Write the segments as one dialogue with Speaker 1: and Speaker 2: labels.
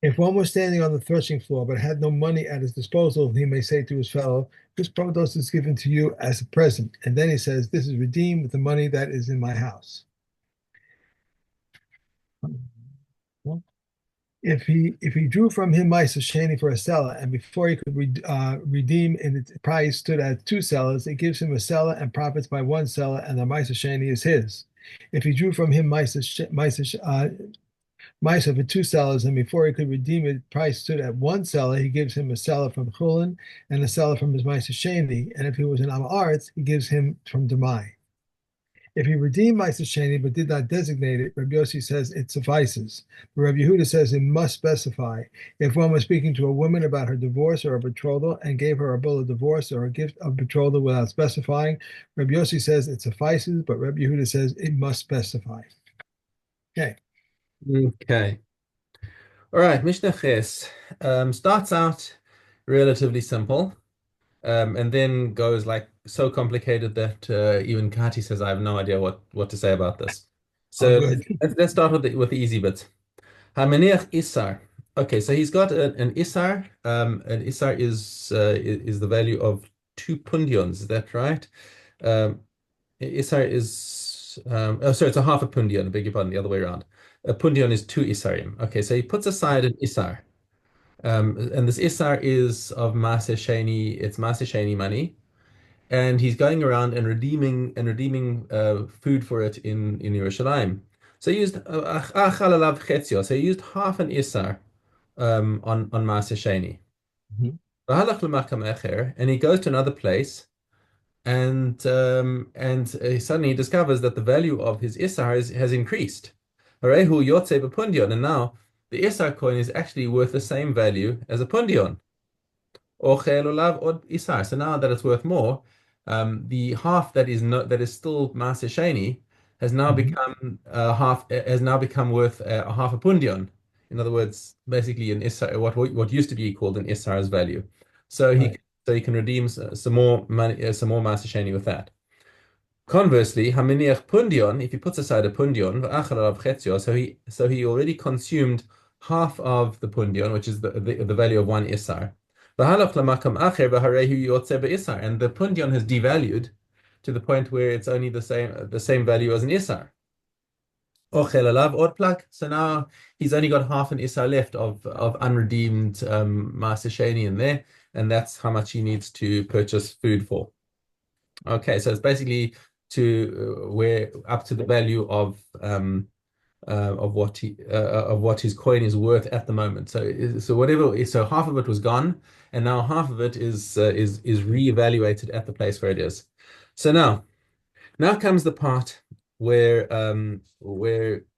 Speaker 1: If one was standing on the threshing floor but had no money at his disposal, he may say to his fellow, "This produce is given to you as a present." And then he says, "This is redeemed with the money that is in my house." If he drew from him Maaser Sheni for a seller, and before he could redeem in its price stood at two sellers, it gives him a seller and profits by one seller, and the Maaser Sheni is his. If he drew from him Maaser for two sellers, and before he could redeem it, price stood at one seller, he gives him a seller from Chulin and a seller from his Maaser Sheni. And if he was an Am Aretz, he gives him from Demai. If he redeemed Maaser Sheni but did not designate it, Rabbi Yossi says it suffices. But Rabbi Yehuda says it must specify. If one was speaking to a woman about her divorce or a betrothal and gave her a bill of divorce or a gift of betrothal without specifying, Rabbi Yossi says it suffices, but Rabbi Yehuda says it must specify. Okay.
Speaker 2: Okay. All right. Mishnah Ches starts out relatively simple, and then goes like so complicated that even Kati says, "I have no idea what to say about this."
Speaker 1: Oh,
Speaker 2: So
Speaker 1: good.
Speaker 2: let's start with the easy bit. Hamaniach Isar. Okay, so he's got an Isar. An Isar is the value of 2 pundions. Is that right? Um, Isar is oh, sorry, it's a half a pundion. I beg your pardon, the other way around. A pundion is 2 isarim. Okay, so he puts aside an Isar. And this Isar is of Maaser Sheni. It's Maaser Sheni money, and he's going around and redeeming food for it in Yerushalayim. So he used achal alav chetzio. So he used half an Isar on Maaser Sheni.
Speaker 1: Mhm.
Speaker 2: V'halach l'makam echer, and he goes to another place, and suddenly he discovers that the value of his Isar has increased. Harehu yotze b'pundion, and now the Isar coin is actually worth the same value as a pundion. Or che'elulav od Isar. So now that it's worth more, the half that is still Maaser Sheni has now
Speaker 1: Mhm.
Speaker 2: become worth a half a pundion. In other words, basically an Isar, what used to be called an Isar's value. So he
Speaker 1: Right.
Speaker 2: so he can redeem some more money, some more Maaser Sheni with that. Conversely, haminiach pundion, if he puts aside a pundion, v'achal alav chetzio, so he already consumed half of the pundion, which is the value of one isar. V'halach lamakam acher v'harehu yotze be'isar, and the pundion has devalued to the point where it's only the same value as an isar. Ochel alav od plak. So now he's only got half an isar left of unredeemed Maaser Sheni in there, and that's how much he needs to purchase food for. Okay, so it's basically to where up to the value of what his coin is worth at the moment. So half of it was gone, and now half of it is reevaluated at the place where it is. So now comes the part where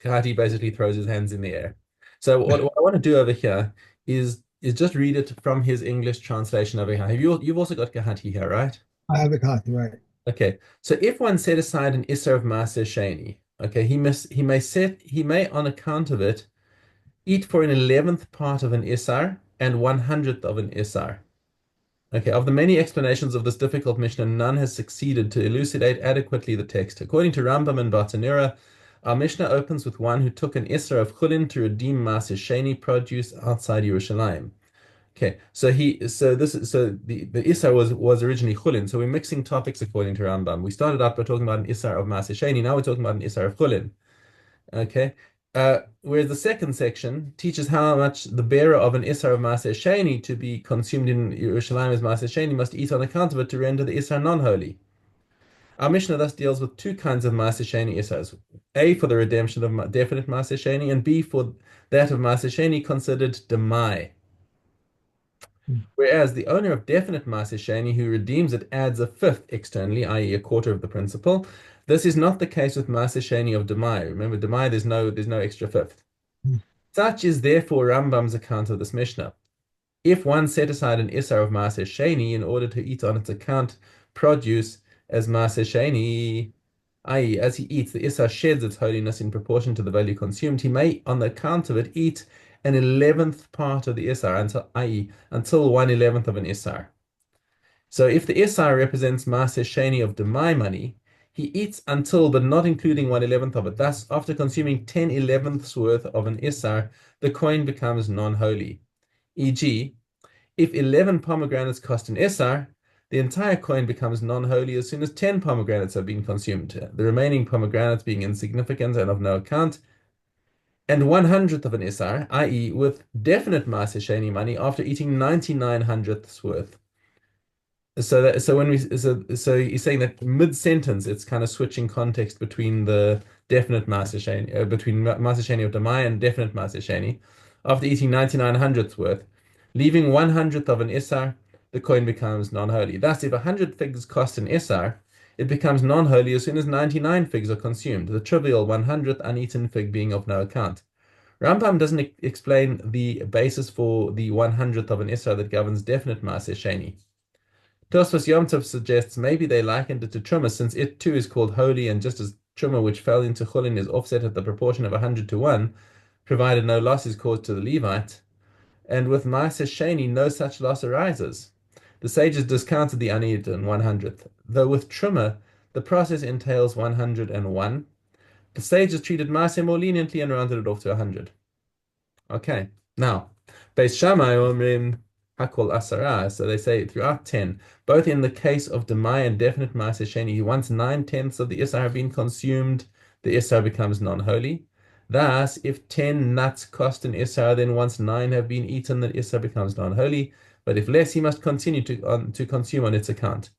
Speaker 2: Kahati basically throws his hands in the air. So what I want to do over here is just read it from his English translation over here. You've also got Kahati here, right?
Speaker 1: I have the copy, right.
Speaker 2: Okay, so if one set aside an Isser of Maaser Sheni, okay, he may on account of it eat for an 11th part of an Isar and 100th of an Isar. Okay, of the many explanations of this difficult Mishnah, none has succeeded to elucidate adequately the text. According to Rambam and Bartanura, our Mishnah opens with one who took an Isser of Chulin to redeem Maaser Sheni produce outside Yerushalayim. Okay, so the Isar was originally Chulin. So we're mixing topics according to Rambam. We started out by talking about an Isar of Maaser Sheni. Now we're talking about an Isar of Chulin. Okay. Whereas the second section teaches how much the bearer of an Isar of Maaser Sheni to be consumed in Yerushalayim as Maaser Sheni must eat on account of it to render the Isar non-holy. Our Mishnah thus deals with two kinds of Maaser Sheni Isars. A, for the redemption of definite Maaser Sheni, and B, for that of Maaser Sheni considered Demai. Whereas the owner of definite Maaser Sheni who redeems it adds a fifth externally, i.e., a quarter of the principal. This is not the case with Maaser Sheni of Demai. Remember, Demai, there's no extra fifth. Such is therefore Rambam's account of this Mishnah. If one set aside an Isar of Maaser Sheni in order to eat on its account produce as Maaser Sheni, i.e., as he eats, the Isar sheds its holiness in proportion to the value consumed, he may, on the account of it, eat an 11th part of the Isar, until 1/11th of an Isar. So if the Isar represents Maaser Sheni of Demai money, He eats until, but not including 1/11 of it. Thus, after consuming 10/11ths worth of an isar, the coin becomes non-holy. E.g., if 11 pomegranates cost an isar, the entire coin becomes non-holy as soon as 10 pomegranates have been consumed, the remaining pomegranates being insignificant and of no account, and 1/100th of an isar, i.e., with definite Maaser Sheni money after eating 99 hundredths worth. So he's saying that mid-sentence it's kind of switching context between the definite Maaser Sheni, between Maaser Sheni of Demai and definite Maaser Sheni. After eating 99 hundredths worth, leaving 1/100th of an isar, the coin becomes non-holy. Thus, if 100 figs cost an isar, it becomes non-holy as soon as 99 figs are consumed, the trivial 1/100th uneaten fig being of no account. Rambam doesn't explain the basis for the 1/100th of an isar that governs definite Maaser Sheni. Tosfos Yom Tov suggests maybe they likened it to Truma since it too is called holy, and just as Truma which fell into Chulin is offset at the proportion of 100 to 1, provided no loss is caused to the Levite, and with Maaser Sheni no such loss arises. The sages discounted the uneaten 1/100th, though with Truma the process entails 101. The sages treated Maaser more leniently and rounded it off to 100. Okay, now, Beis Shammai Omrim Hakol Asara, so they say throughout 10, both in the case of Demai and definite Maaser Sheni, once 9/10ths of the Isar have been consumed, the Isar becomes non-holy. Thus, if 10 nuts cost an Isar, then once 9 have been eaten, the Isar becomes non-holy. But if less, he must continue to consume on its account.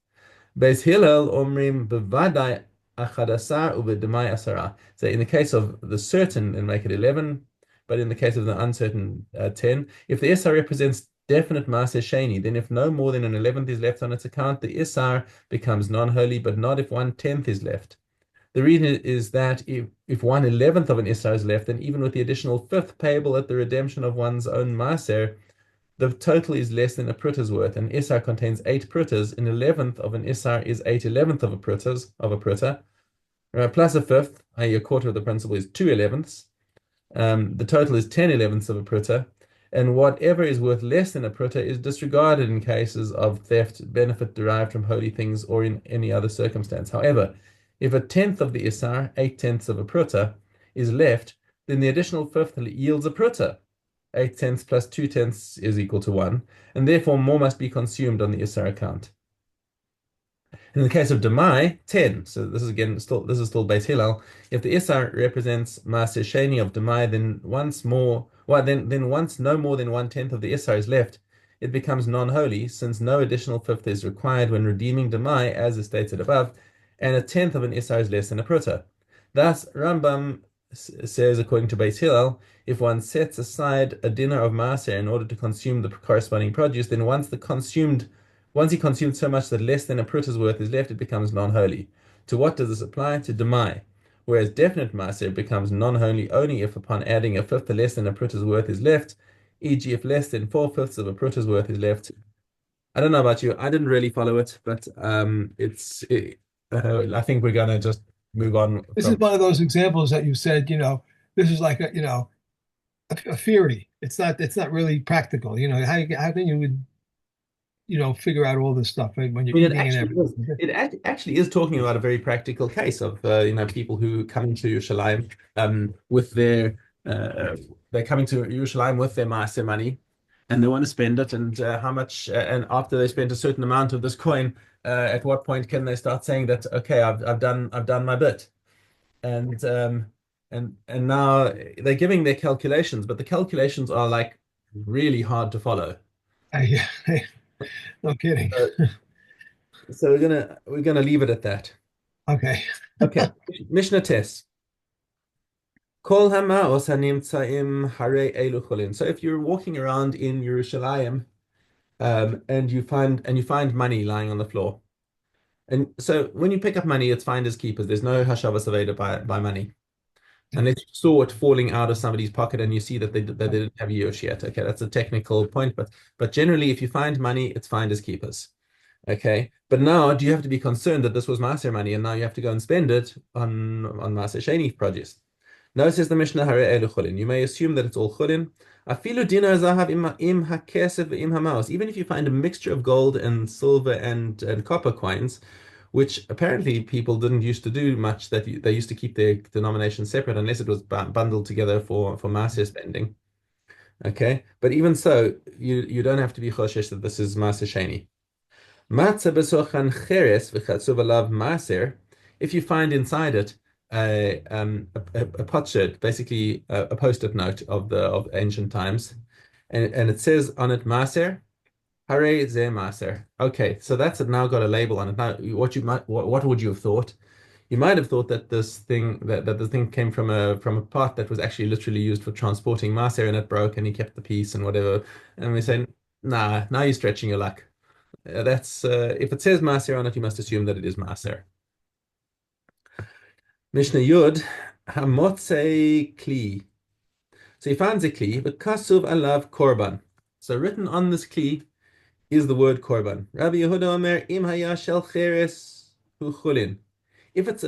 Speaker 2: Beis Hillel Omrim Bevadai Achadasar Ubedemai Asara. So in the case of the certain, and make it 11, but in the case of the uncertain, 10. If the Isar represents definite Maaser Sheni, then if no more than an 11th is left on its account, the Isar becomes non-holy, but not if 1/10th is left. The reason is that if 1/11th of an Isar is left, then even with the additional fifth payable at the redemption of one's own Maaser, the total is less than a prutta's worth. An Isar contains 8 pruttas. An 11th of an Isar is 8/11th of a prutta, plus a fifth, i.e. a quarter of the principal is 2/11ths. The total is 10/11ths of a prutta, and whatever is worth less than a prutta is disregarded in cases of theft, benefit derived from holy things, or in any other circumstance. However, if 1/10th of the Isar, 8/10ths of a prutta, is left, then the additional fifth yields a prutta. 8/10ths plus 2/10ths is equal to 1, and therefore more must be consumed on the Isar account. In the case of Demai, 10. So this is still Beis Hillel. If the Isar represents Maaser Sheni of Demai, then once no more than 1/10th of the Isar is left, it becomes non-holy, since no additional fifth is required when redeeming Demai, as is stated above, and 1/10th of an Isar is less than a prutta. Thus, Rambam says, according to Beis Hillel, if one sets aside a dinner of Maaser in order to consume the corresponding produce, then once he consumed so much that less than a prutta's worth is left, it becomes non-holy. To what does this apply? To Demai. Whereas definite Maaser becomes non-holy only if upon adding a fifth less than a prutta's worth is left, e.g. if less than 4/5 of a prutta's worth is left. I don't know about you, I didn't really follow it, but I think we're gonna just move on
Speaker 1: This is
Speaker 2: from.
Speaker 1: one of those examples that you said, this is like a theory. It's not really practical. How can you figure out all this stuff, right, when
Speaker 2: I
Speaker 1: you're
Speaker 2: mean,
Speaker 1: eating and everything?
Speaker 2: actually is talking about a very practical case of people who come into Yerushalayim with they're coming to Yerushalayim with their Maaser money, and they want to spend it, and how much, and after they spend a certain amount of this coin, at what point can they start saying that, okay, I've done my bit, and now they're giving their calculations, but the calculations are like really hard to follow.
Speaker 1: I, no kidding.
Speaker 2: So, so we're gonna leave it at that.
Speaker 1: Okay.
Speaker 2: Okay, Mishnah test. Kol ha'ma'os hanimtzaim harei elu chulin. So if you're walking around in Yerushalayim, and you find money lying on the floor, and so when you pick up money, it's finders keepers. There's no hashavas aveda by money, unless you saw it falling out of somebody's pocket and you see that they didn't have Yush yet. Okay, that's a technical point, but generally, if you find money, it's finders keepers. Okay, but now do you have to be concerned that this was Maaser money and now you have to go and spend it on Maaser Sheni produce? No, says the Mishnah, Hare elu chulin. You may assume that it's all chulin. Afilu dinar zahav im hakesef im hamaos. Even if you find a mixture of gold and silver and copper coins, which apparently people didn't used to do much. That they used to keep their denominations separate unless it was bundled together for Maaser spending. Okay, but even so, you don't have to be choshesh that this is Maaser Sheni. Matzah besochan cheres v'chatzuv alav Maaser. If you find inside it a potsherd, basically a post-it note of ancient times, and it says on it Maaser. Hare ze Maaser. Okay, so that's now got a label on it. Now, what would you have thought? You might have thought that that the thing came from a pot that was actually literally used for transporting Maaser, and it broke, and he kept the piece and whatever. And we say, nah, now you're stretching your luck. That's if it says Maaser on it, you must assume that it is Maaser. Mishnah Yud Hamotzei Kli. So he finds a Kli, but Kasuv Alav Korban. So written on this Kli is the word korban. Rabbi Yehuda Omer im haya shel cheres hu chulin. If it's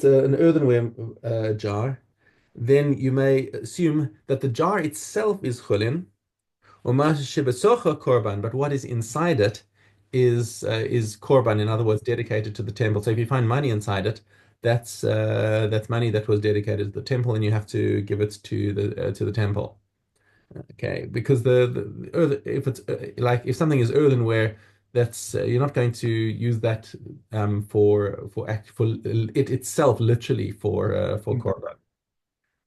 Speaker 2: an earthenware jar, then you may assume that the jar itself is chulin, or shebesocha korban, but what is inside it is korban. In other words, dedicated to the temple. So if you find money inside it, that's money that was dedicated to the temple, and you have to give it to the temple. Okay, because if it's like if something is earthenware, that's you're not going to use that for it itself literally for korban.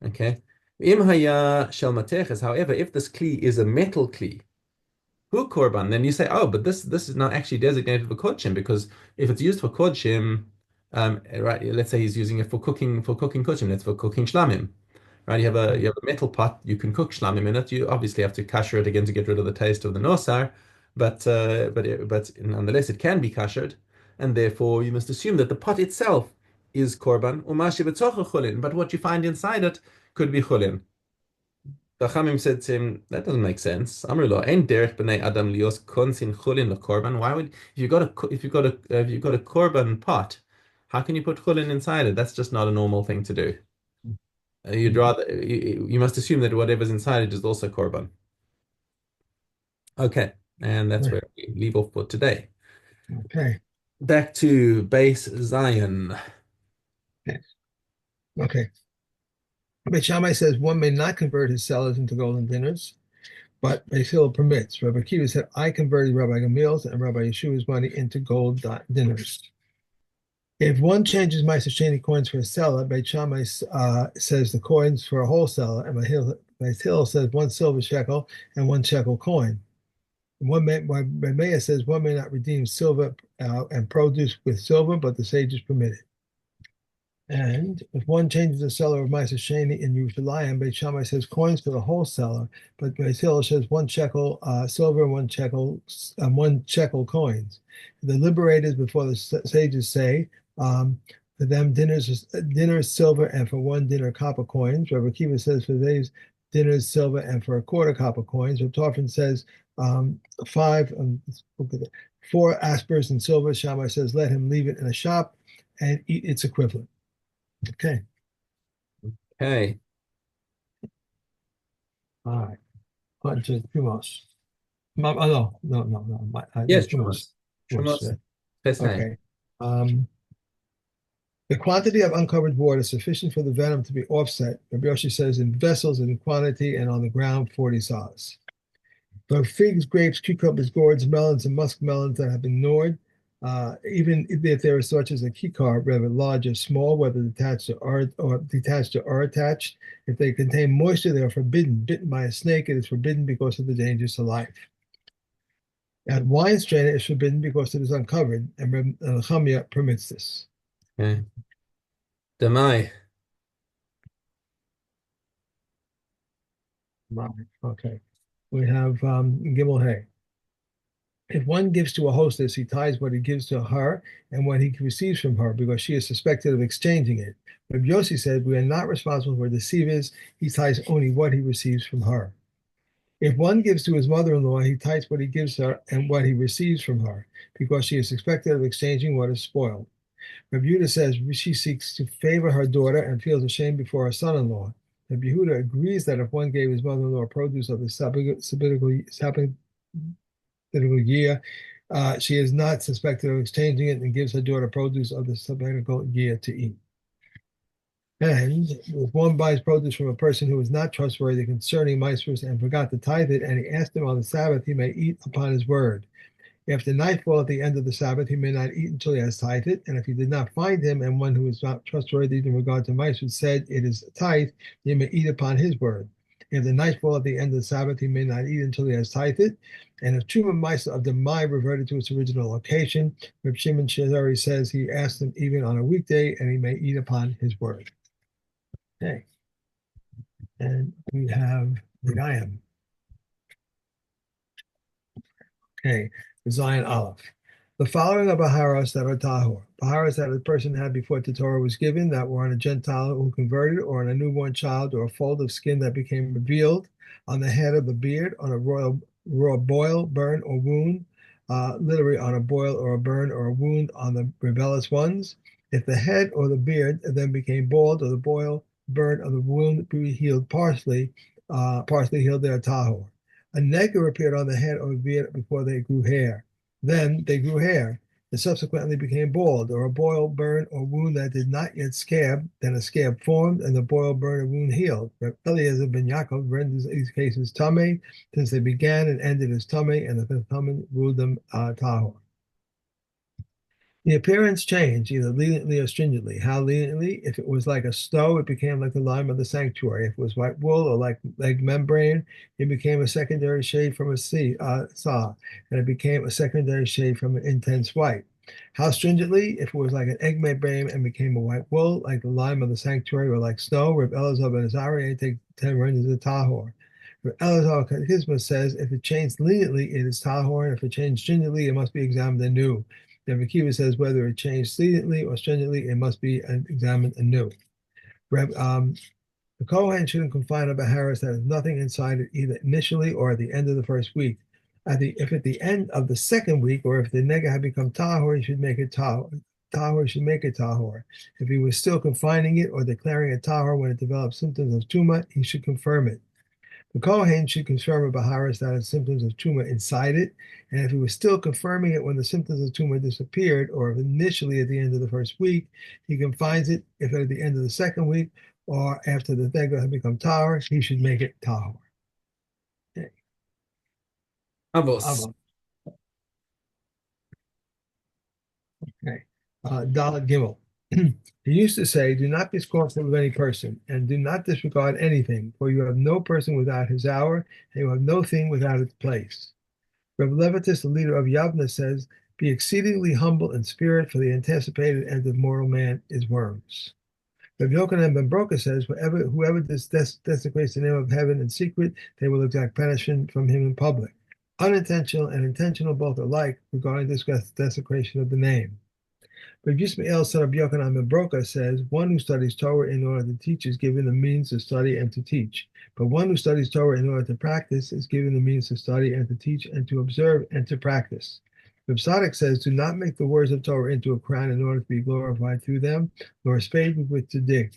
Speaker 2: Okay. Im haya shel mateches. However, if this kli is a metal kli, who korban, then you say, oh, but this is not actually designated for kodshim because if it's used for kodshim, right? Let's say he's using it for cooking kodshim. That's for cooking shlamim. Right, you have a metal pot. You can cook shlamim in it. You obviously have to kasher it again to get rid of the taste of the nosar, but nonetheless it can be kashered, and therefore you must assume that the pot itself is korban umashi b'tzocha chulin. But what you find inside it could be chulin. The Chachamim said to him, that doesn't make sense. Amrullah, ain't derech b'nei adam lios konsin chulin korban. Why would if you've got a korban pot, how can you put chulin inside it? That's just not a normal thing to do. You must assume that whatever's inside it is also korban. Okay, and that's where we leave off for today.
Speaker 1: Okay.
Speaker 2: Back to base Zion.
Speaker 1: Okay. Beit Shammai says one may not convert his sellers into golden dinners, but Beis Hillel permits. Rabbi Akiva said, I converted Rabbi Gamliel's and Rabbi Yeshua's money into gold dinners. If one changes Maaser Sheni coins for a seller, Beit Shammai says the coins for a wholesaler, and Beis Hillel says 1 silver shekel and 1 shekel coin. Meir says one may not redeem silver and produce with silver, but the sages permit it. And if one changes the seller of Maaser Sheni in Yerushalayim, Beit Shammai says coins for the wholesaler, but Beis Hillel says 1 shekel silver and 1 shekel coins. The liberators before the sages say for them dinners silver and for 1 dinner copper coins. Rabbi Akiva says for these dinners silver and for a quarter copper coins. Rabbi Tarfon says 4 aspers in silver. Shammai says let him leave it in a shop and eat its equivalent. Okay.
Speaker 2: Okay.
Speaker 1: All right. On to Trumos. No.
Speaker 2: Yes,
Speaker 1: Trumos.
Speaker 2: Trumos.
Speaker 1: Okay. The quantity of uncovered water sufficient for the venom to be offset, Rabbi Yoshi says, in vessels in quantity and on the ground 40 sahs. For figs, grapes, cucumbers, gourds, melons, and muskmelons that have been gnawed, even if there is such as a kikar, whether large or small, whether detached or attached, if they contain moisture, they are forbidden. Bitten by a snake, it is forbidden because of the dangers to life. And wine strainer is forbidden because it is uncovered, and Chamia permits this.
Speaker 2: Okay. Demai.
Speaker 1: Okay. We have Gimel Hay. If one gives to a hostess, he ties what he gives to her and what he receives from her because she is suspected of exchanging it. But Yossi said, we are not responsible for deceivers. He ties only what he receives from her. If one gives to his mother-in-law, he ties what he gives her and what he receives from her because she is suspected of exchanging what is spoiled. Rabbi Yehuda says she seeks to favor her daughter and feels ashamed before her son-in-law. Rabbi Yehuda agrees that if one gave his mother-in-law produce of the year. She is not suspected of exchanging it and gives her daughter produce of the sabbatical year to eat. And if one buys produce from a person who is not trustworthy concerning Maasers and forgot to tithe it, and he asked him on the Sabbath, he may eat upon his word. After nightfall at the end of the Sabbath, he may not eat until he has tithed it. And if he did not find him, and one who is not trustworthy in regard to Maaser said it is tithe, he may eat upon his word. After nightfall at the end of the Sabbath, he may not eat until he has tithed it. And if Truma Maaser of the Mai reverted to its original location, Reb Shimon Shazari says he asked him even on a weekday, and he may eat upon his word. Okay. And we have the Gayam. Okay, Zion Aleph. The following are Baharos that are Tahor. Baharos that a person had before the Torah was given, that were on a Gentile who converted, or on a newborn child, or a fold of skin that became revealed, on the head of the beard, on a raw boil, burn, or wound, literally on a boil or a burn or a wound on the rebellious ones. If the head or the beard then became bald, or the boil, burn, or the wound be healed partially healed, their Tahor. A neger appeared on the head or beard before they grew hair. Then they grew hair and subsequently became bald, or a boil, burn, or wound that did not yet scab. Then a scab formed, and the boil, burn, or wound healed. Eliezer ben Yaakov renders these cases tamei, since they began and ended as tamei, and the Chachamim ruled them tahor. The appearance changed, either leniently or stringently. How leniently? If it was like a snow, it became like the lime of the sanctuary. If it was white wool or like egg membrane, it became a secondary shade from a saw, and it became a secondary shade from an intense white. How stringently? If it was like an egg membrane and became a white wool, like the lime of the sanctuary, or like snow. Reb Elazar ben Azariah take 10 renders of tahor. Reb Elazar Catechismus says if it changed leniently, it is tahor, and if it changed stringently, it must be examined anew. Then Akiva says whether it changed leniently or stringently, it must be examined anew. The Kohen shouldn't confine a Baharis that has nothing inside it, either initially or at the end of the first week. If at the end of the second week, or if the nega had become tahor, he should make it tahor. Tahor should make it tahor. If he was still confining it or declaring it tahor when it developed symptoms of tuma, he should confirm it. The Kohen should confirm a Baharis that has symptoms of tumor inside it, and if he was still confirming it when the symptoms of tumor disappeared, or if initially at the end of the first week, he confines it. If at the end of the second week, or after the thega had become tahor, he should make it tahor. Okay.
Speaker 2: Avos.
Speaker 1: Okay. Dalet Gimel. He used to say, do not be scornful of any person, and do not disregard anything, for you have no person without his hour, and you have no thing without its place. Reb Levitus, the leader of Yavna, says, be exceedingly humble in spirit, for the anticipated end of mortal man is worms. Reb Yochanan ben Broka says, whoever desecrates the name of heaven in secret, they will exact punishment from him in public. Unintentional and intentional both alike regarding this desecration of the name. But Yismael, son of Yochanan ben Broka, says, one who studies Torah in order to teach is given the means to study and to teach. But one who studies Torah in order to practice is given the means to study and to teach and to observe and to practice. Reb Tzadok says, do not make the words of Torah into a crown in order to be glorified through them, nor a spade with which to dig.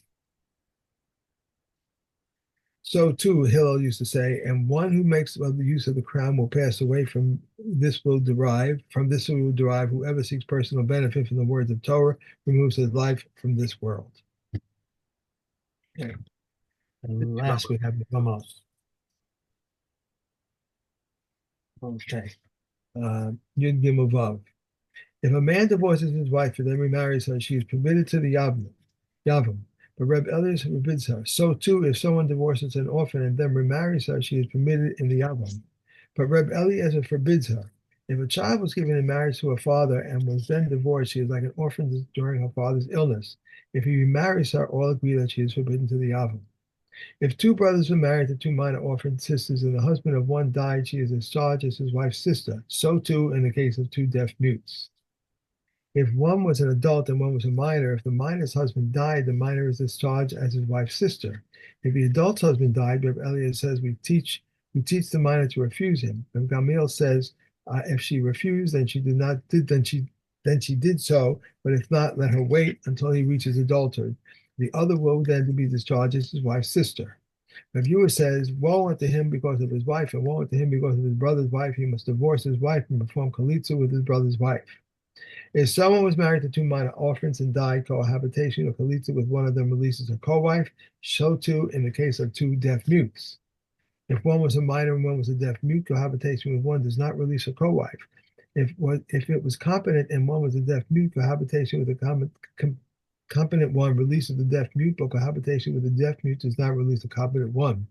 Speaker 1: So too, Hillel used to say, and one who makes the use of the crown will pass away. From this will derive whoever seeks personal benefit from the words of Torah removes his life from this world. Okay. And last we have the Hamas. Okay. Yud Gimel Vav. If a man divorces his wife and then remarries her, she is permitted to the Yavam. But Reb Eliezer forbids her. So too, if someone divorces an orphan and then remarries her, she is permitted in the Yavam. But Reb Eliezer forbids her. If a child was given in marriage to a father and was then divorced, she is like an orphan during her father's illness. If he remarries her, all agree that she is forbidden to the Yavam. If two brothers were married to two minor orphan sisters and the husband of one died, she is discharged as his wife's sister. So too in the case of two deaf mutes. If one was an adult and one was a minor, if the minor's husband died, the minor is discharged as his wife's sister. If the adult's husband died, Reb Eliezer says we teach the minor to refuse him. Reb Gamliel says if she refused, then she did so, but if not, let her wait until he reaches adulthood. The other will then be discharged as his wife's sister. The viewer says, woe unto him because of his wife, and woe unto him because of his brother's wife. He must divorce his wife and perform chalitza with his brother's wife. If someone was married to two minor orphans and died, cohabitation or chalitza with one of them releases a co-wife. So too in the case of two deaf mutes. If one was a minor and one was a deaf mute, cohabitation with one does not release a co-wife. If it was competent and one was a deaf mute, cohabitation with a competent one releases the deaf mute, but cohabitation with the deaf mute does not release the competent one.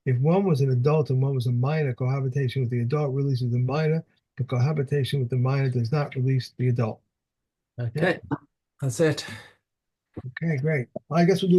Speaker 1: If one was an adult and one was a minor, cohabitation with the adult releases the minor, but cohabitation with the minor does not release the adult. Yeah.
Speaker 2: Okay, that's it.
Speaker 1: Okay, great. Well, I guess we'll do